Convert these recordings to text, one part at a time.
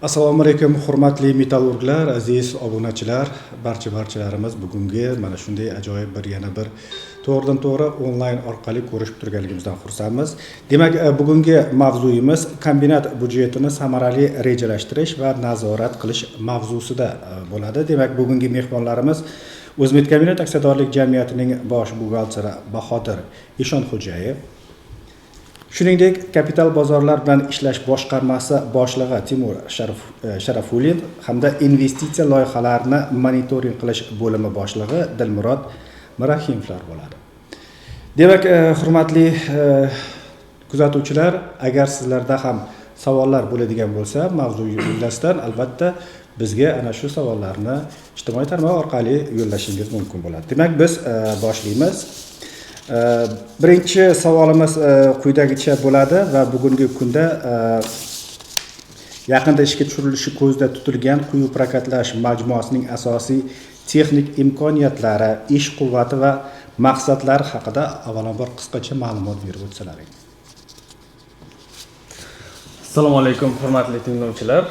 Assalomu alaykum hurmatli metallurglar, aziz obunachilar, barchalarimiz bugungi mana shunday ajoyib yana bir to'g'ridan to'g'ri onlayn orqali ko'rishib turganligimizdan xursandmiz. Demak, bugungi mavzuyimiz kombinat budjetini samarali rejalashtirish va nazorat qilish mavzusida bo'ladi. Demak, bugungi mehmonlarimiz O'zmedkombinat aksiyadorlik jamiyatining bosh buxgalteri Bahodir Eshonxo'jayev, shuningdek, kapital bozorlar bilan ishlash boshqarmasi boshlig'i Timur Sharafulin hamda investitsiya loyihalarini monitoring qilish bo'limi boshlig'i Dilmurod Mirahimovlar bo'ladi. Demak, hurmatli kuzatuvchilar, agar sizlarda ham savollar bo'ladigan bo'lsa, mavzu yuzasidan albatta bizga ana shu savollarni ijtimoiy tarmoq orqali yo'llashingiz mumkin bo'ladi. Demak, biz boshlaymiz. Birinchi savolimiz quyidagicha bo'ladi va bugungi kunda yaqinda ishga tushirilishi ko'zda tutilgan quyi prokatlash majmuasining asosiy texnik imkoniyatlari, ish quvvati va maqsadlari haqida avvalambor qisqacha ma'lumot berib o'tsalaring. Assalomu alaykum hurmatli tinglovchilar.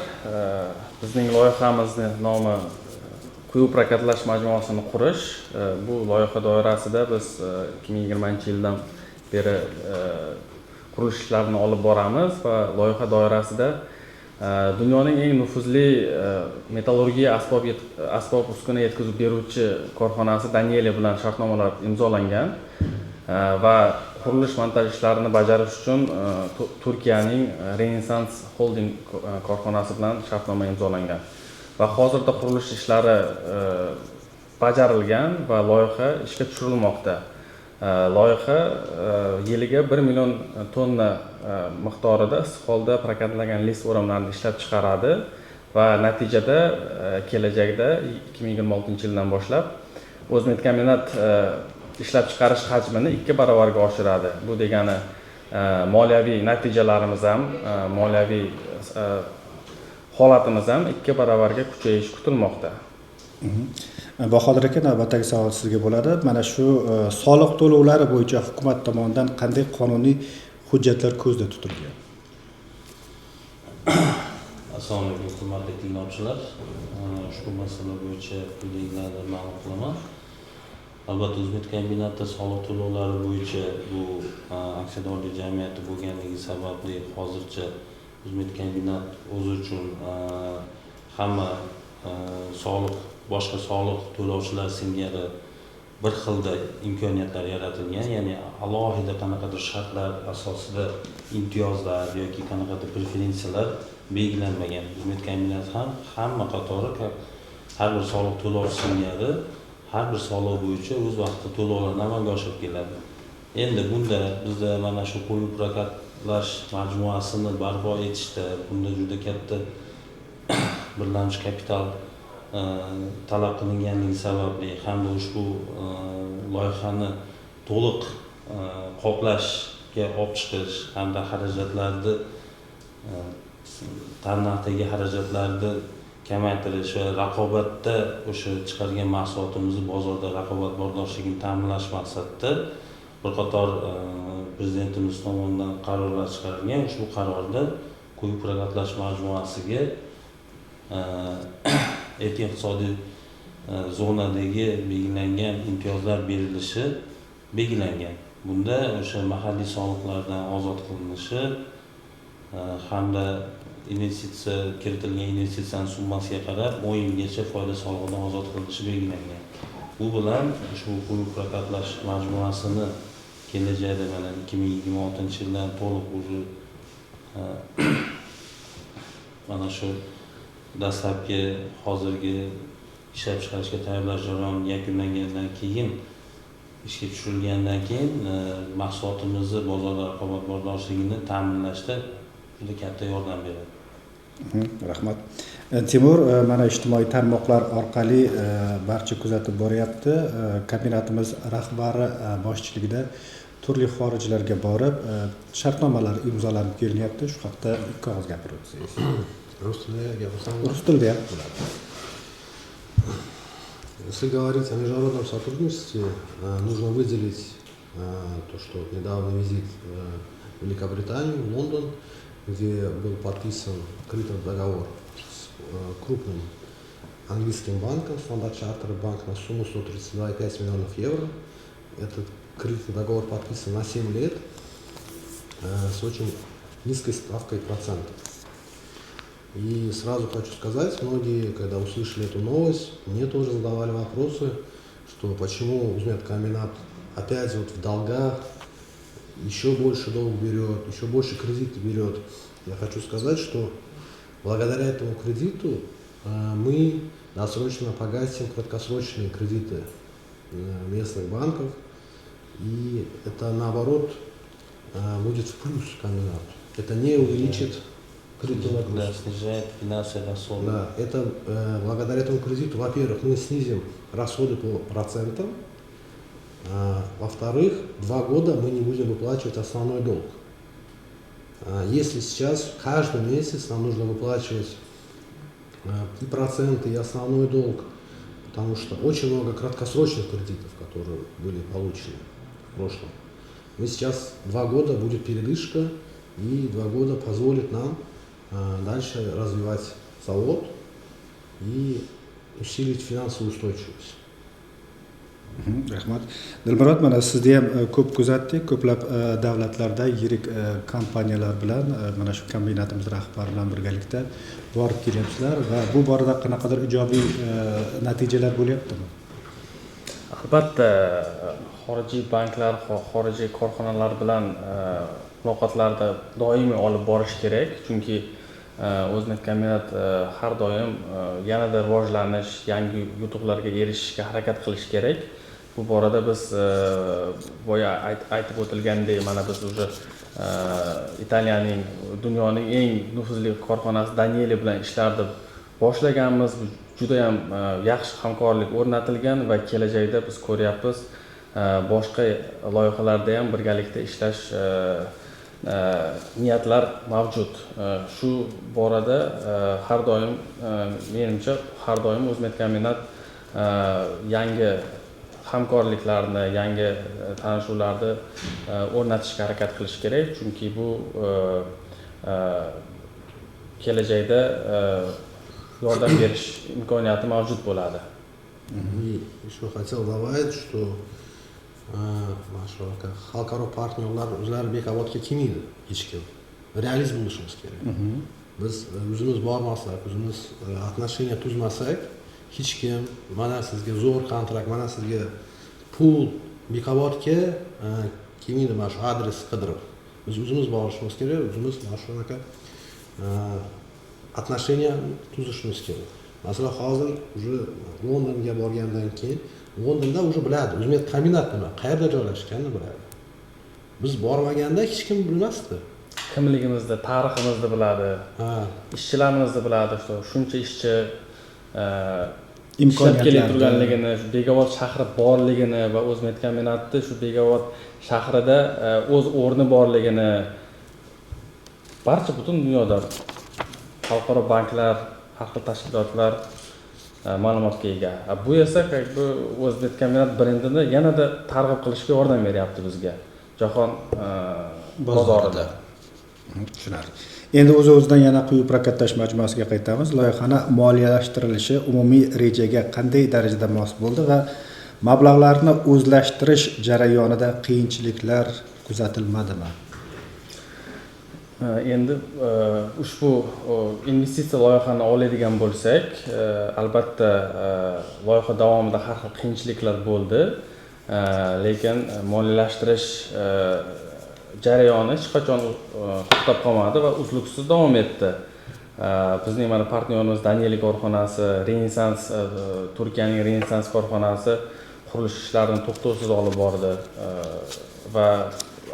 Bizning loyihamizni nomi quyi prokatlash majmuasini qurish. Bu loyiha doirasida biz 2020-yildan beri qurilish ishlarini olib boramiz va loyiha doirasida dunyoning eng nufuzli metallurgiya asbob uskuna yetkazib beruvchi korxonasi Danieli bilan shartnomalar imzolangan va qurilish montaj ishlarini bajarish uchun Turkiyaning Renaissance Holding korxonasi bilan shartnoma imzolangan. Va hozirda qurilish ishlari bajarilgan va loyiha ishga tushirilmoqda. Loyiha yiliga 1 million tonna miqdorida istiqbolda prokatlangan lis o'ramlarini ishlab chiqaradi va natijada kelajakda 2026-yildan boshlab O'zmedkombinat ishlab chiqarish hajmini 2 baravarga oshiradi. Bu degani moliyaviy natijalarimiz ham, moliyaviy holatimiz ham 2 baravarga kuchayishi kutilmoqda. Bahodir aka, navbatdagi savol sizga bo'ladi. Mana shu soliq to'lovlari bo'yicha hukumat tomonidan qanday qonuniy hujjatlar ko'zda tutilgan? Assalomu alaykum hurmatli tinglovchilar. Ushbu masala bo'yicha quyidagilarni ma'lum qilaman. Albatta, O'zmedkombinatda soliq to'lovlari bo'yicha bu aksiyadorlik jamiyati bo'lganligi sababli hozircha O'zmedkombinat o'zi uchun hamma boshqa soliq to'lovchilar singari bir xilda imkoniyatlar yaratilgan, ya'ni alohida qanaqadir shartlar asosida imtiyozlar yoki qanaqadir preferensiyalar belgilanmagan. O'zmedkombinat ham hamma qatori har bir soliq to'lovchi singari har bir soliq bo'yicha o'z vaqtida to'lovlarni amalga oshirib keladi. Endi bunda bizda mana shu quyi prokatlash majmuasini barpo etishda bunda juda katta birlamchi kapital talab qilinganligi sababli hamda ushbu loyihani to'liq qoplashga olib chiqish hamda xarajatlarni tarnaqdagi xarajatlarni kamaytirish va raqobatda o'sha chiqargan mahsulotimizni bozorda raqobat bordorligini ta'minlash maqsadida bir qator prezidentimiz tomonidan qarorlar chiqarilgan. Ushbu qarorda quyi prokatlash majmuasiga erkin iqtisodiy zonadagi belgilangan imtiyozlar berilishi belgilangan. Bunda o'sha mahalliy soliqlardan ozod qilinishi hamda investitsiya kiritilgan investitsiyaning summasiga qarab 10 yilgacha foyda solig'idan ozod qilinishi belgilangan. Bu bilan ushbu quyi prokatlash majmuasini kelajakda mana 2026-yildan to'liq o'zi mana shu dastlabki hozirgi ishlab chiqarishga tayyorlash jarayoni yakunlangandan keyin ishga tushirilgandan keyin mahsulotimizni bozorda raqobat bordorligini ta'minlashda juda katta yordam beradi. Rahmat. Timur, mana ijtimoiy tarmoqlar orqali barcha kuzatib boryapti. Kombinatimiz rahbari boshchiligida turli xorijlarga borib, shartnomalar imzolanib kelinyapti. Shu haqda ikki og'iz gapirib o'tsangiz. Rus tilida gapirsam? Rus tilida ham bo'ladi. Если говорить о международном сотрудничестве, нужно выделить то, что недавно визит в Великобританию, в Лондон, где был подписан кредитный договор с крупным английским банком, Standard Chartered Bank, на сумму 132,5 миллионов евро. Этот кредитный договор подписан на 7 лет с очень низкой ставкой процентов. И сразу хочу сказать, многие, когда услышали эту новость, мне тоже задавали вопросы, что почему Узмедкомбинат опять вот в долгах, еще больше долг берет, еще больше кредит берет. Я хочу сказать, что благодаря этому кредиту мы досрочно погасим краткосрочные кредиты местных банков, и это наоборот будет в плюс комбинату. Это не увеличит кредитную Да, нагрузку. снижает финансовые расходы. Да, это благодаря этому кредиту, во-первых, мы снизим расходы по процентам, во-вторых, 2 года мы не будем выплачивать основной долг. Если сейчас каждый месяц нам нужно выплачивать и проценты, и основной долг, потому что очень много краткосрочных кредитов, которые были получены в прошлом. Мы сейчас 2 года будет передышка, и 2 года позволит нам дальше развивать завод и усилить финансовую устойчивость. Rahmat. Dilmurod, mana sizni ham ko'p kuzatdik, ko'plab davlatlarda yirik kompaniyalar bilan mana shu kombinatimiz rahbari bilan birgalikda borib kelyapsizlar va bu borada qanaqadir ijobiy natijalar bo'lyaptimi? Albatta, xorijiy banklar, xorijiy korxonalar bilan muloqotlarda doimiy olib borish kerak, chunki O'zmedkombinat har doim yanada rivojlanish, yangi yutuqlarga erishishga harakat qilish kerak. Bu borada biz boya aytib o'tilgandek, mana biz уже Italiyaning dunyoning eng nufuzli korxonasi Danieli bilan ishlarni boshlaganmiz. Juda ham yaxshi hamkorlik o'rnatilgan va kelajakda biz ko'ryapmiz boshqa loyihalarda ham birgalikda ishlash niyatlar mavjud. Shu borada har doim menimcha har doim O'zmedkombinat yangi hamkorliklarni, yangi tanishuvlarni o'rnatishga harakat qilish kerak, chunki bu kelajakda yordam berish imkoniyati mavjud bo'ladi. И еще хотел добавить, что xalqaro partnerlar o'zlari bekobodga kelmaydi hech kim. Realizm bo'lishimiz kerak. Biz o'zimiz bormasak, o'zimiz отношения tuzmasak, hech kim mana sizga zo'r kontrakt, mana sizga pul bekobodga kelmaydi, mana shu adres qidirib. Biz o'zimiz borishimiz kerak, o'zimiz mana shunaqa отношения tuzishimiz kerak. Masalan, hozir уже Londonga borgandan keyin Londonda уже biladi, O'zmedkombinat nima, qayerda joylashganini biladi. Biz bormaganda hech kim bilmasdi. Kimligimizni, tariximizni biladi, ishchilarimizni biladi, shuncha ishchi ishlab kelayotganligini, shu Bekobod shahri borligini va O'zmedkombinatni shu Bekobod shahrida o'z o'rni borligini barcha butun dunyoda xalqaro banklar, har xil tashkilotlar ma'lumotga ega. Bu esa O'zmedkombinat brendini yanada targ'ib qilishga yordam beryapti bizga jahon bozorida. Tushunarli. Endi o'z-o'zidan yana quyi prokatlash majmuasiga qaytamiz. Loyihani moliyalashtirilishi umumiy rejaga qanday darajada mos bo'ldi va mablag'larni o'zlashtirish jarayonida qiyinchiliklar kuzatilmadimi? Endi ushbu investitsiya loyihani oladigan bo'lsak, albatta loyiha davomida har xil qiyinchiliklar bo'ldi, lekin moliyalashtirish jarayoni hech qachon to'xtab qolmadi va uzluksiz davom etdi. Bizning mana partnyorimiz Danieli korxonasi, Renessans, Turkiyaning Renessans korxonasi qurilish ishlarini to'xtovsiz olib bordi va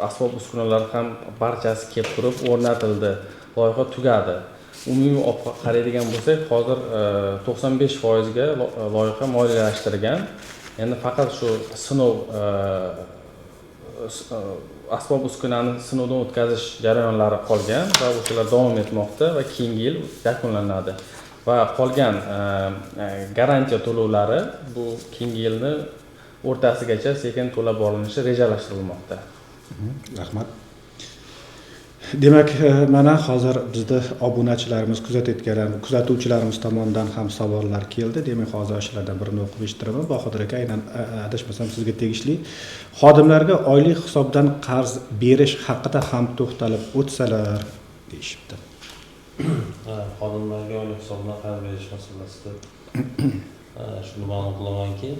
asbob uskunalar ham barchasi kelib turib o'rnatildi. Loyiha tugadi. Umumiy olib qaraydigan bo'lsak, hozir 95% ga loyiha moliyalashtirilgan. Endi faqat shu sinov asbob uskunani sinovdan o'tkazish jarayonlari qolgan va o'shalar davom etmoqda va keyingi yil yakunlanadi. Va qolgan garantiya to'lovlari bu keyingi yilni o'rtasigacha sekin to'lab borilishi rejalashtirilmoqda. Rahmat. Demak, mana hozir bizda obunachilarimiz, kuzatuvchilarimiz tomonidan ham savollar keldi. Demak, hozir shulardan birini o'qib eshitiraman. Bahodir aka, aynan adashmasam sizga tegishli. Xodimlarga oylik hisobdan qarz berish haqida ham to'xtalib o'tsalar deyishibdi. Xodimlarga oylik hisobdan qarz berish masalasida shuni ma'lum qilamanki,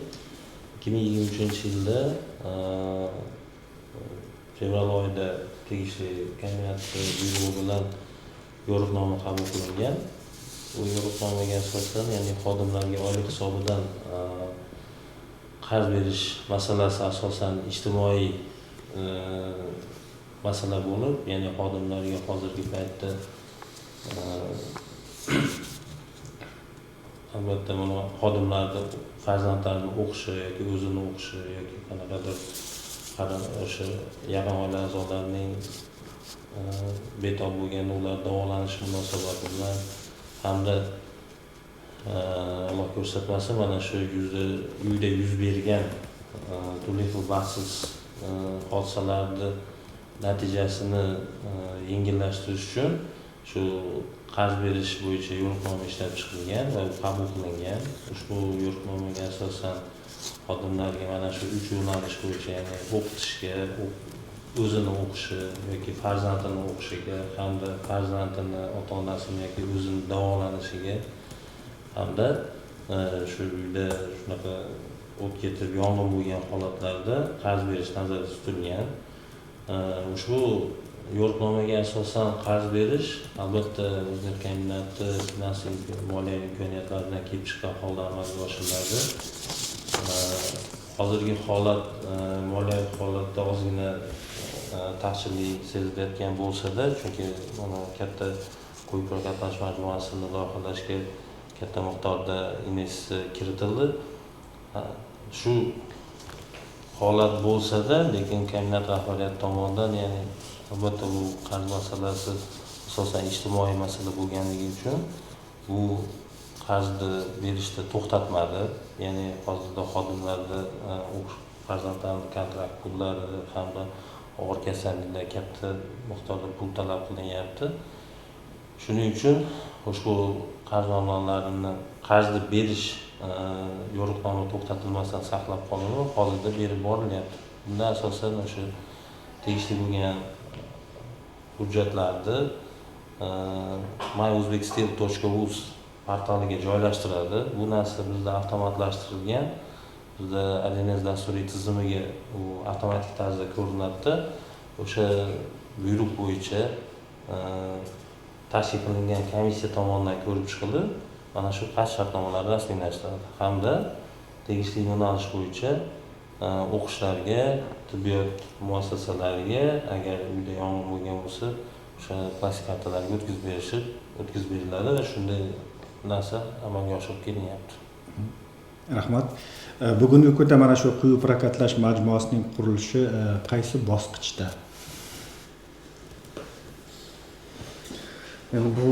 2023-yilda fevral oyida tegishli kombinat buyrug'i bilan yo'riqnoma qabul qilingan. Bu yo'riqnomaga asosan, ya'ni xodimlarga oylik hisobidan qarz berish masalasi asosan ijtimoiy masala bo'lib, ya'ni xodimlarga hozirgi paytda albatta mana xodimlarni farzandlarini o'qishi yoki o'zini o'qishi yoki qanaqadir o'sha yaqin oila a'zolarining betob bo'lgan ular davolanish munosabati bilan hamda Alloh ko'rsatmasin mana shu uyda yuz bergan turli xil baxtsiz hodisalarni natijasini yengillashtirish uchun shu qarz berish bo'yicha yo'riqnoma ishlab chiqilgan va qabul qilingan. Ushbu yo'riqnomaga asosan xodimlarga mana shu 3 yo'nalish bo'yicha, ya'ni o'qitishga, o'zini o'qishi yoki farzandini o'qishiga hamda farzandini ota-onasini yoki o'zini davolanishiga hamda shu uyda shunaqa o't ketib yong'in bo'lgan holatlarda qarz berish nazarda tutilgan. Ushbu yo'riqnomaga asosan qarz berish albatta o'zbek kombinati finansiy moliyaviy imkoniyatlaridan kelib chiqqan holda amalga oshiriladi. Hozirgi holat moliyaviy holatda ozgina taqchillik sezilayotgan bo'lsa-da, chunki mana katta quyi prokatlash majmuasini loyihalashga katta miqdorda investitsiya kiritildi. Shu holat bo'lsa-da, lekin kombinat rahbariyati tomonidan, ya'ni albatta bu qarz masalasi asosan ijtimoiy masala bo'lganligi uchun bu qarzni berishni to'xtatmadi. Ya'ni hozirda xodimlarda farzandlarning kontrakt pullari hamda og'ir kasalliklar katta miqdorda pul talab qilinyapti. Shuning uchun ushbu qarz mablag'larini qarzni berish yo'riqnoma to'xtatilmasdan saqlab qolinib, hozirda berib borilyapti. Bundan asosan o'sha tegishli bo'lgan hujjatlarni myuzbeksteel.uz portaliga joylashtiradi. Bu narsa bizda avtomatlashtirilgan. Bizda ADNS dasturiy tizimiga u avtomatik tarzda ko'rinadi. O'sha buyruq bo'yicha tashkil qilingan komissiya tomonidan ko'rib chiqilib, mana shu qarz shartnomalar rasmiylashtiriladi hamda tegishli yo'nalish bo'yicha o'qishlarga, tibbiyot muassasalariga agar uyda yong'in bo'lgan bo'lsa, o'sha plastik kartalarga o'tkazib beriladi va shunday narsa amalga oshirib kelinyapti. Rahmat. Bugungi kunda mana shu quyi prokatlash majmuasining qurilishi qaysi bosqichda? Endi bu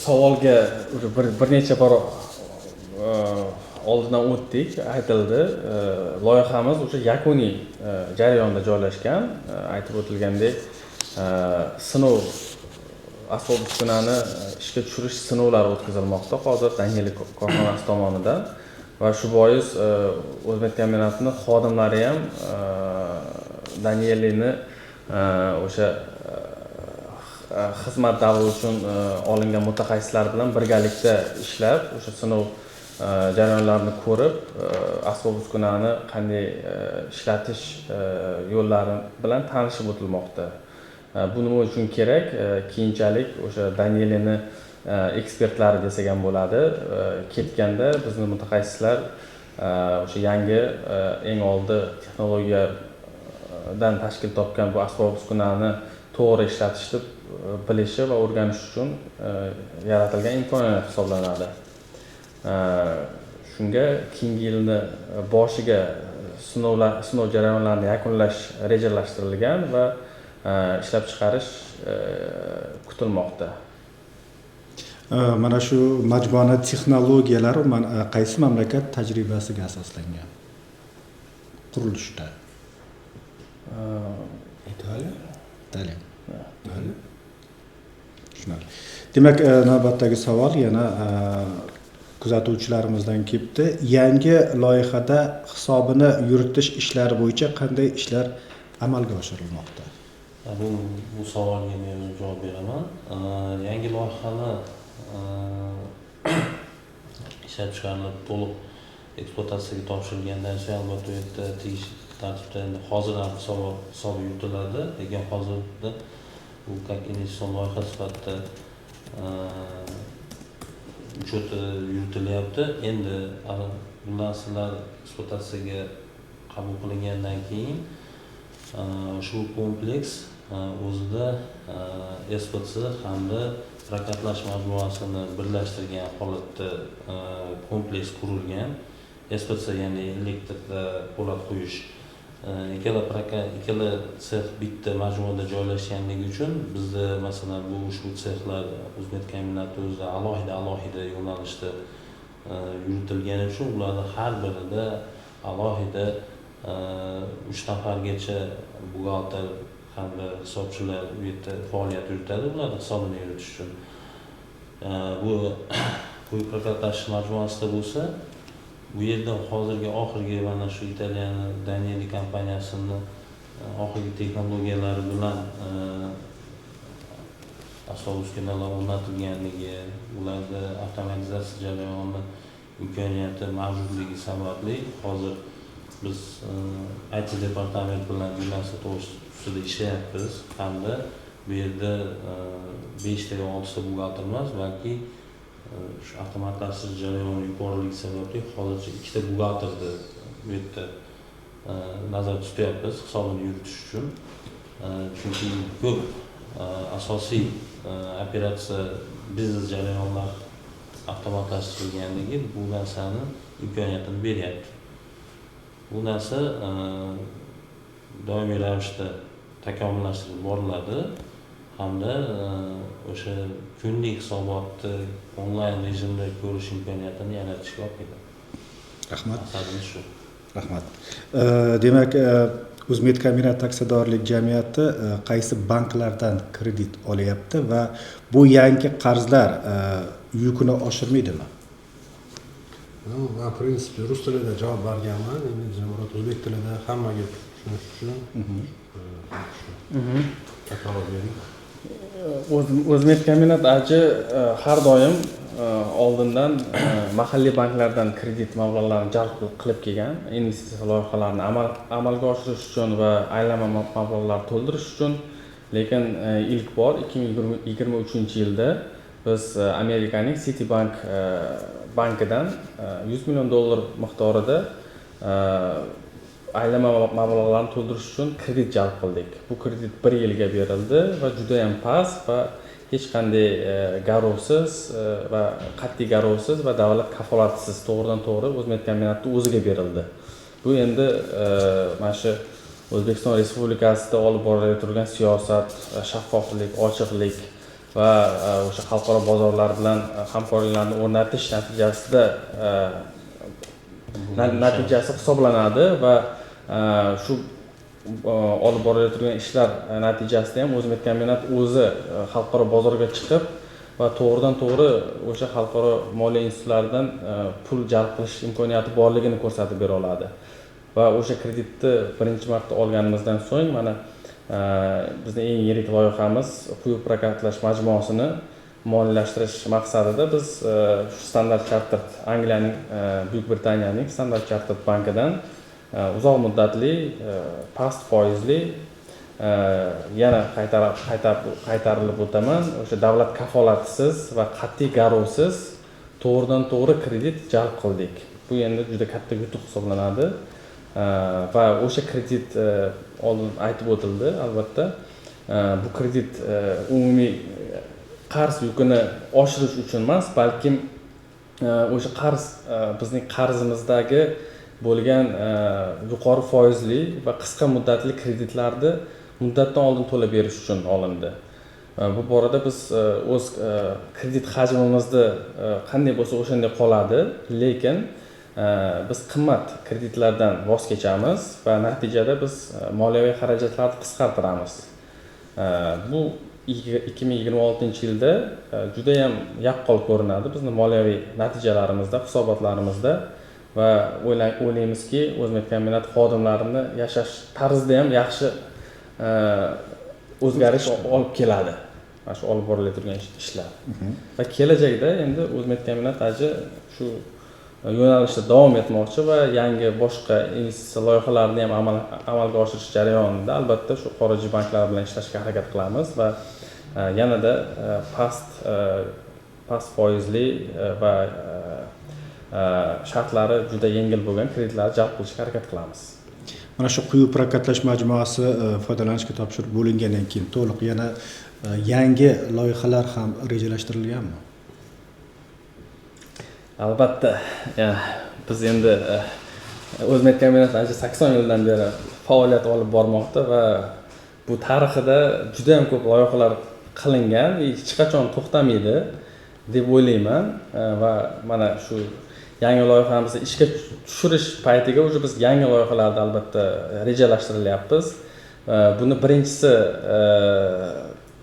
savolga bir necha bor oldindan o'tdik, aytildi. Loyihamiz o'sha yakuniy jarayonda joylashgan. Aytib o'tilgandek, sinov asbob uskunani ishga tushirish sinovlari o'tkazilmoqda hozir Danieli korxonasi tomonidan va shu bois o'zbek kombinatining xodimlari ham Danielini o'sha xizmat davri uchun olingan mutaxassislar bilan birgalikda ishlab, o'sha sinov jarayonlarini ko'rib, asbob uskunani qanday ishlatish yo'llari bilan tanishib o'tilmoqda. Bu nima uchun kerak? Keyinchalik o'sha Danielini ekspertlari desak ham bo'ladi. Ketganda bizni mutaxassislar o'sha yangi eng oldi texnologiyadan tashkil topgan bu asbob uskunani to'g'ri ishlatishni bilishi va o'rganish uchun yaratilgan imkoniyat hisoblanadi. Shunga keyingi yilni boshiga sinov jarayonlarini yakunlash rejalashtirilgan va ishlab chiqarish kutilmoqda. Mana shu majmuani texnologiyalari qaysi mamlakat tajribasiga asoslangan? Qurilishda. Italiya. Italiya. tushunarli. Demak, navbatdagi savol yana kuzatuvchilarimizdan kelibdi. Yangi loyihada hisobini yuritish ishlari bo'yicha qanday ishlar amalga oshirilmoqda? Bu savolga men javob beraman. Yangi loyihani ishlab chiqarilib to'liq ekspluatatsiyaga topshirilgandan so'ng albatta u yerda tegishli tartibda endi hozir ham hisobi yuritiladi, lekin hozirda bu как investitsion loyiha sifatida ucheti yuritilyapti. Endi bu narsalar ekspluatatsiyaga qabul qilingandan keyin shu kompleks o'zida SPC hamda prokatlash majmuasini birlashtirgan holatda kompleks qurilgan. SPC ya'ni elektrda po'lat quyish, ikkala sex bitta majmuada joylashganligi uchun bizda masalan bu ushbu sexlar O'zbekkombinati o'zida alohida yo'nalishda yuritilgani uchun ularni har birida alohida 3 nafargacha buxgalter hamda hisobchilar bu yerda faoliyat yuritadi, ularni hisobini yuritish uchun. Bu quyi prokatlash majmuasida bo'lsa, bu yerda hozirgi oxirgi mana shu Italiyani Danieli kompaniyasini oxirgi texnologiyalari bilan asosiy uskunalar o'rnatilganligi, ularda avtomatizatsiya jarayoni imkoniyati mavjudligi sababli hozir biz IT departament bilan bu narsa to'g'risida ishlayapmiz hamda bu yerda 5 ta yo 6 ta buxgalter emas, balki shu avtomatlashtirish jarayoni yuqoriligi sababli hozircha 2 ta buxgalterni bu yerda nazarda tutyapmiz hisobini yuritish uchun. Chunki ko'p asosiy operatsiya biznes jarayonlar avtomatlashtirilganligi bu narsani imkoniyatini beryapti. Bu narsa doimiy ravishda takomillashtirib boriladi hamda o'sha kunlik hisobotni onlayn rejimda ko'rish imkoniyatini yaratishga olib keladi. Rahmat. Maqsadimiz shu. Rahmat. Demak, O'zbekkombinat aksiyadorlik jamiyati qaysi banklardan kredit olyapti va bu yangi qarzlar yukini oshirmaydimi? Men prinsipi rus tilida javob berganman, endi Jamurod o'zbek tilida hammaga tushunish uchun takror bering. O'zbekkombinat AJ har doim oldindan mahalliy banklardan kredit mablag'larini jalb qilib kelgan, investitsiya loyihalarini amalga oshirish uchun va aylana mablag'larni to'ldirish uchun. Lekin ilk bor 2023-yilda biz Amerikaning Citibank bankidan $100 million miqdorida aylana mablag'larni to'ldirish uchun kredit jalb qildik. Bu kredit 1 yilga berildi va juda ham past va hech qanday garovsiz va qat'iy garovsiz va davlat kafolatisiz to'g'ridan-to'g'ri O'zbekkombinatning o'ziga berildi. Bu endi mana shu O'zbekiston Respublikasida olib borilayotgan siyosat, shaffoflik, ochiqlik va o'sha xalqaro bozorlar bilan hamkorliklarni o'rnatish natijasi hisoblanadi va shu olib borilayotgan ishlar natijasida ham O'zbekkombinat o'zi xalqaro bozorga chiqib va to'g'ridan-to'g'ri o'sha xalqaro moliya institutlaridan pul jalb qilish imkoniyati borligini ko'rsatib bera oladi. Va o'sha kreditni birinchi marta olganimizdan so'ng mana bizning eng yirik loyihamiz quyuq prokatlash majmuasini moliyalashtirish maqsadida biz Standard Chartered, Angliyaning, Buyuk Britaniyaning Standard Chartered bankidan uzoq muddatli past foizli yana qaytarilib o'taman, o'sha davlat kafolatisiz va qat'iy garovsiz to'g'ridan-to'g'ri kredit jalb qildik. Bu endi juda katta yutuq hisoblanadi va o'sha kredit oldin aytib o'tildi, albatta bu kredit umumiy qarz yukini oshirish uchun emas, balkim o'sha qarz bizning qarzimizdagi bo'lgan yuqori foizli va qisqa muddatli kreditlarni muddatdan oldin to'lab berish uchun olindi. Bu borada biz o'z kredit hajmimizni qanday bo'lsa o'shanday qoladi, lekin biz qimmat kreditlardan voz kechamiz va natijada biz moliyaviy xarajatlarni qisqartiramiz. Bu 2026-yilda juda ham yaqqol ko'rinadi bizning moliyaviy natijalarimizda, hisobotlarimizda va o'ylaymizki, O'zmet kombinati xodimlarini yashash tarzida ham yaxshi o'zgarish olib keladi. Mana shu olib borilayotgan ishlar. Va kelajakda endi O'zmet kombinati AJ shu yo'nalishda davom etmoqchi va yangi boshqa investitsiya loyihalarini ham amalga oshirish jarayonida albatta shu xorijiy banklar bilan ishlashga harakat qilamiz va yanada past foizli va shartlari juda yengil bo'lgan kreditlarni jalb qilishga harakat qilamiz. Mana shu quyi prokatlash majmuasi foydalanishga topshirib bo'lingandan keyin to'liq yana yangi loyihalar ham rejalashtirilganmi? Albatta, biz endi O'zmet kombinati 80 yildan beri faoliyat olib bormoqda va bu tarixida juda ham ko'p loyihalar qilingan, hech qachon to'xtamaydi deb o'ylayman va mana shu yangi loyihamizni ishga tushirish paytiga уже biz yangi loyihalarni albatta rejalashtirilyapmiz. Buni birinchisi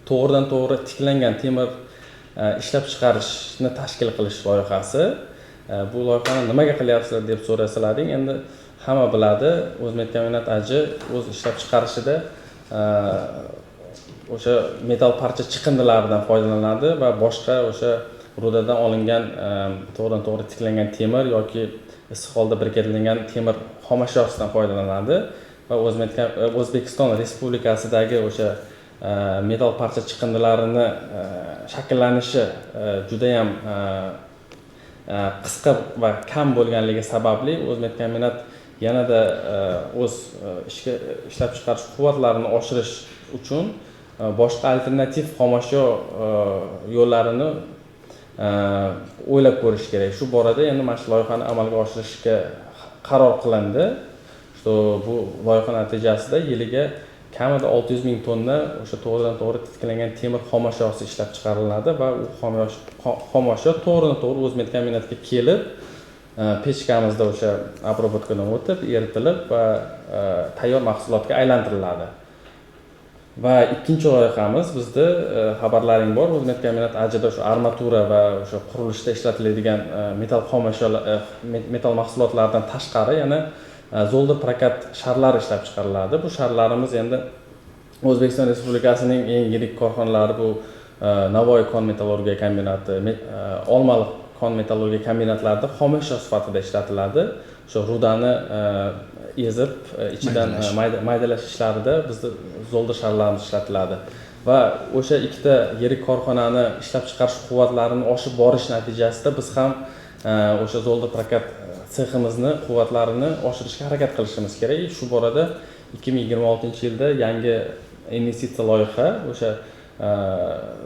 to'g'ridan to'g'ri tiklangan temir ishlab chiqarishni tashkil qilish loyihasi. Bu loyihani nimaga qilyapsizlar deb so'rasalaring, endi hamma biladi, O'zmet kombinati AJ o'z ishlab chiqarishida o'sha metal parcha chiqindilaridan foydalanadi va boshqa o'sha rudadan olingan to'g'ridan to'g'ri tiklangan temir yoki issiq holda biriktirilgan temir xomashyosidan foydalanadi va O'zbekiston Respublikasidagi o'sha metal parcha chiqindilarini shakllanishi juda ham qisqa va kam bo'lganligi sababli O'zmet kombinat yanada o'z ishlab chiqarish quvvatlarini oshirish uchun boshqa alternativ xomashyo yo'llarini o'ylab ko'rish kerak. Shu borada endi mana shu loyihani amalga oshirishga qaror qilindi. Bu loyiha natijasida yiliga kamida 600 ming tonna o'sha to'g'ridan to'g'ri tiklangan temir xomashyosi ishlab chiqariladi va u xomashyo to'g'ridan to'g'ri O'zmet kombinatiga kelib, pechkamizda o'sha obrobotkadan o'tib, eritilib va tayyor mahsulotga aylantiriladi. Va ikkinchi loyihamiz bizda xabarlaring bor, O'zmet kombinati AJda o'sha armatura va o'sha qurilishda ishlatiladigan metal mahsulotlaridan tashqari yana zoldir prokat sharlari ishlab chiqariladi. Bu sharlarimiz endi O'zbekiston Respublikasining eng yirik korxonalari bu Navoiy kon metallurgiya kombinati, Olmaliq kon metallurgiya kombinatlarida xomashyo sifatida ishlatiladi. O'sha rudani ezib ichidan maydalash ishlarida bizda zoldir sharlarimiz ishlatiladi. Va o'sha ikkita yirik korxonani ishlab chiqarish quvvatlarini oshib borish natijasida biz ham o'sha zoldir prokat seximizni quvvatlarini oshirishga harakat qilishimiz kerak. Shu borada 2026-yilda yangi investitsiya loyiha o'sha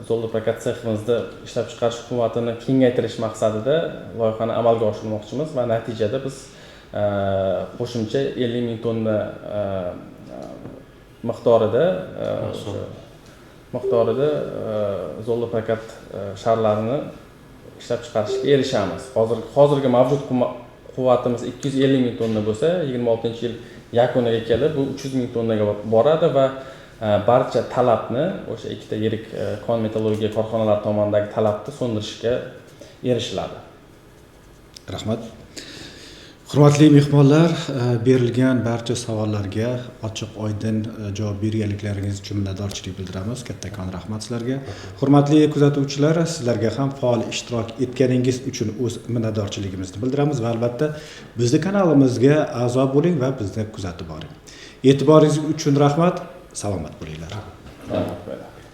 zoldir prokat seximizni ishlab chiqarish quvvatini kengaytirish maqsadida loyihani amalga oshirmoqchimiz va natijada biz qo'shimcha 50 ming tonna miqdorida zoldir prokat sharlarini ishlab chiqarishga erishamiz. Hozirgi mavjud quvvatimiz 250 ming tonna bo'lsa, 26-yil yakuniga kelib bu 300 ming tonnaga boradi va barcha talabni o'sha ikkita yirik kon metallurgiya korxonalari tomonidan talabni so'ndirishga erishiladi. Rahmat. Hurmatli mehmonlar, berilgan barcha savollarga ochiq oydin javob berganliklaringiz uchun minnatdorchilik bildiramiz. Kattakon rahmat sizlarga. Hurmatli kuzatuvchilar, sizlarga ham faol ishtirok etganingiz uchun o'z minnatdorchiligimizni bildiramiz va albatta bizning kanalimizga a'zo bo'ling va bizni kuzatib boring. E'tiboringiz uchun rahmat. Salomat bo'linglar. Rahmat.